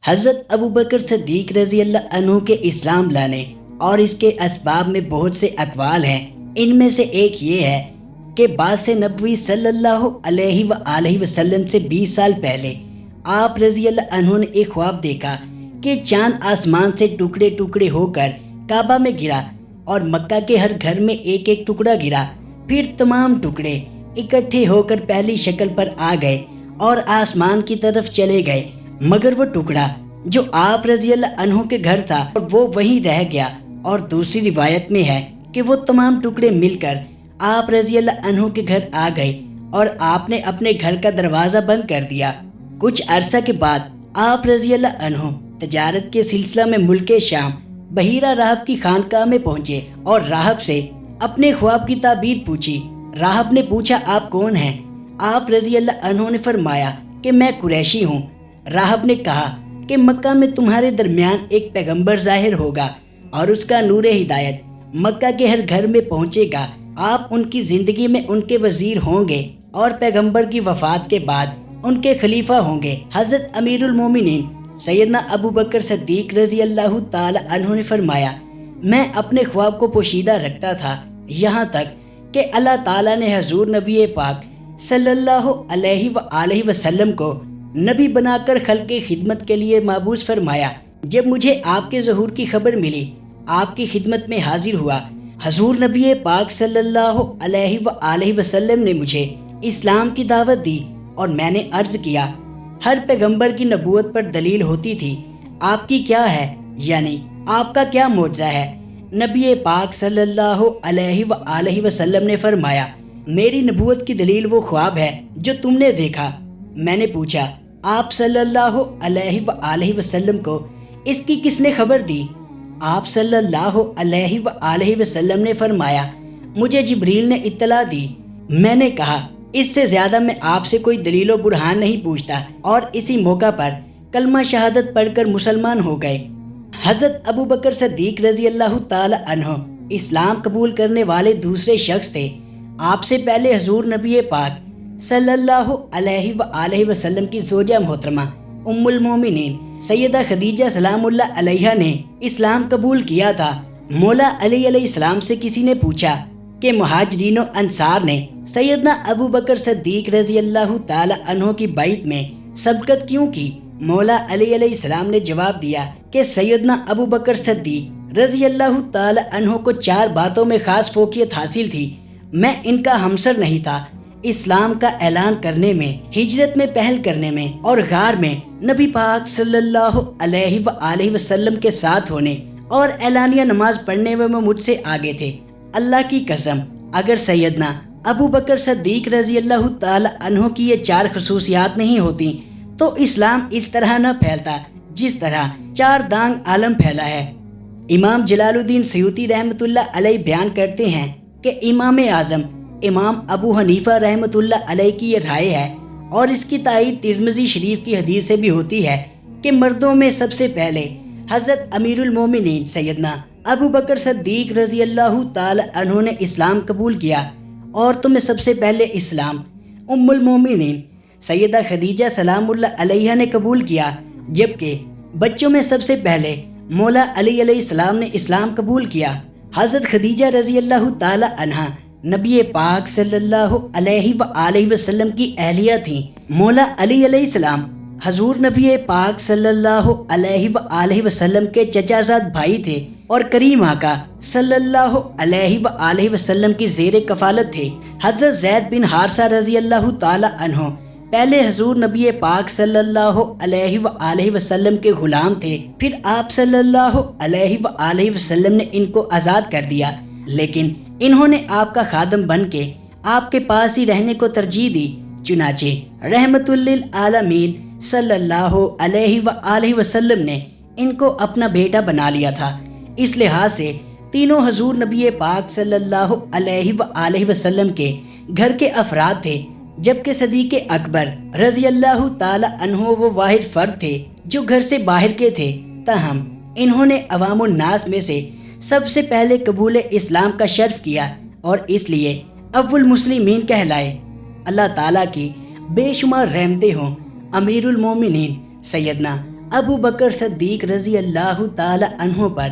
حضرت ابو بکر صدیق رضی اللہ عنہ کے اسلام لانے اور اس کے اسباب میں بہت سے اقوال ہیں۔ ان میں سے ایک یہ ہے کہ بعث نبوی صلی اللہ علیہ وآلہ وسلم سے 20 سال پہلے آپ رضی اللہ عنہ نے ایک خواب دیکھا کہ چاند آسمان سے ٹکڑے ٹکڑے ہو کر کعبہ میں گرا اور مکہ کے ہر گھر میں ایک ایک ٹکڑا گرا۔ پھر تمام ٹکڑے اکٹھے ہو کر پہلی شکل پر آ گئے اور آسمان کی طرف چلے گئے، مگر وہ ٹکڑا جو آپ رضی اللہ عنہ کے گھر تھا وہ وہیں رہ گیا۔ اور دوسری روایت میں ہے کہ وہ تمام ٹکڑے مل کر آپ رضی اللہ عنہ کے گھر آ گئے اور آپ نے اپنے گھر کا دروازہ بند کر دیا۔ کچھ عرصہ کے بعد آپ رضی اللہ عنہ تجارت کے سلسلہ میں ملک شام بحیرہ راہب کی خانقاہ میں پہنچے اور راہب سے اپنے خواب کی تعبیر پوچھی۔ راہب نے پوچھا، آپ کون ہیں؟ آپ رضی اللہ عنہ نے فرمایا کہ میں قریشی ہوں۔ راہب نے کہا کہ مکہ میں تمہارے درمیان ایک پیغمبر ظاہر ہوگا اور اس کا نور ہدایت مکہ کے ہر گھر میں پہنچے گا۔ آپ ان کی زندگی میں ان کے وزیر ہوں گے اور پیغمبر کی وفات کے بعد ان کے خلیفہ ہوں گے۔ حضرت امیر المومنین سیدنا ابو بکر صدیق رضی اللہ تعالی عنہ نے فرمایا، میں اپنے خواب کو پوشیدہ رکھتا تھا یہاں تک کہ اللہ تعالیٰ نے حضور نبی پاک صلی اللہ علیہ وآلہ وسلم کو نبی بنا کر خلق کی خدمت کے لیے مبعوث فرمایا۔ جب مجھے آپ کے ظہور کی خبر ملی، آپ کی خدمت میں حاضر ہوا۔ حضور نبی پاک صلی اللہ علیہ وآلہ وسلم نے مجھے اسلام کی دعوت دی اور میں نے عرض کیا، ہر پیغمبر کی نبوت پر دلیل ہوتی تھی، آپ کی کیا ہے؟ یعنی آپ کا کیا معجزہ ہے؟ نبی پاک صلی اللہ علیہ وآلہ وسلم نے فرمایا، میری نبوت کی دلیل وہ خواب ہے جو تم نے دیکھا۔ میں نے پوچھا، آپ صلی اللہ علیہ وآلہ وسلم کو اس کی کس نے خبر دی؟ آپ صلی اللہ علیہ وآلہ وسلم نے فرمایا، مجھے جبریل نے اطلاع دی۔ میں نے کہا، اس سے زیادہ میں آپ سے کوئی دلیل و برہان نہیں پوچھتا، اور اسی موقع پر کلمہ شہادت پڑھ کر مسلمان ہو گئے۔ حضرت ابو بکر صدیق رضی اللہ تعالی عنہ اسلام قبول کرنے والے دوسرے شخص تھے۔ آپ سے پہلے حضور نبی پاک صلی اللہ علیہ وآلہ وسلم کی زوجہ محترمہ ام المومنین سیدہ خدیجہ سلام اللہ علیہا نے اسلام قبول کیا تھا۔ مولا علی علیہ السلام سے کسی نے پوچھا کہ مہاجرین و انصار نے سیدنا ابو بکر صدیق رضی اللہ تعالی عنہ کی بیعت میں سبقت کیوں کی؟ مولا علی علیہ السلام نے جواب دیا کہ سیدنا ابو بکر صدیق رضی اللہ تعالی عنہ کو 4 باتوں میں خاص فوقیت حاصل تھی۔ میں ان کا ہمسر نہیں تھا، اسلام کا اعلان کرنے میں، ہجرت میں پہل کرنے میں، اور غار میں نبی پاک صلی اللہ علیہ وآلہ وسلم کے ساتھ ہونے اور اعلانیہ نماز پڑھنے میں وہ مجھ سے آگے تھے۔ اللہ کی قسم، اگر سیدنا ابو بکر صدیق رضی اللہ تعالی عنہ کی یہ 4 خصوصیات نہیں ہوتی تو اسلام اس طرح نہ پھیلتا جس طرح 4 دانگ عالم پھیلا ہے۔ امام جلال الدین سیوطی رحمۃ اللہ علیہ بیان کرتے ہیں کہ امام اعظم امام ابو حنیفہ رحمۃ اللہ علیہ کی یہ رائے ہے، اور اس کی تائید ترمذی شریف کی حدیث سے بھی ہوتی ہے کہ مردوں میں سب سے پہلے حضرت امیر المومنین سیدنا ابو بکر صدیق رضی اللہ تعالی عنہ نے اسلام قبول کیا۔ عورتوں میں سب سے پہلے اسلام ام المومنین سیدہ خدیجہ سلام اللہ علیہا نے قبول کیا، جبکہ بچوں میں سب سے پہلے مولا علی علیہ السلام نے اسلام قبول کیا۔ حضرت خدیجہ رضی اللہ تعالی عنہا نبی پاک صلی اللہ علیہ وآلہ وسلم کی اہلیہ تھیں۔ مولا علی علیہ السلام حضور نبی پاک صلی اللہ علیہ وآلہ وسلم کے چچا زاد بھائی تھے اور کریم آقا صلی اللہ علیہ وآلہ وسلم کی زیر کفالت تھے۔ حضرت زید بن حارثہ رضی اللہ تعالی عنہ پہلے حضور نبی پاک صلی اللہ علیہ وآلہ وسلم کے غلام تھے، پھر آپ صلی اللہ علیہ وآلہ وسلم نے ان کو آزاد کر دیا، لیکن انہوں نے آپ کا خادم بن کے آپ کے پاس ہی رہنے کو ترجیح دی۔ چنانچہ رحمت للعالمین صلی اللہ علیہ وآلہ وسلم نے ان کو اپنا بیٹا بنا لیا تھا۔ اس لحاظ سے تینوں حضور نبی پاک صلی اللہ علیہ وآلہ وسلم کے گھر کے افراد تھے، جبکہ صدیق اکبر رضی اللہ تعالی عنہ وہ واحد فرد تھے جو گھر سے باہر کے تھے، تاہم انہوں نے عوام الناس میں سے سب سے پہلے قبول اسلام کا شرف کیا اور اس لیے اول مسلمین کہلائے۔ اللہ تعالیٰ کی بے شمار رحمتیں ہوں امیر المومنین سیدنا ابو بکر صدیق رضی اللہ تعالی عنہ پر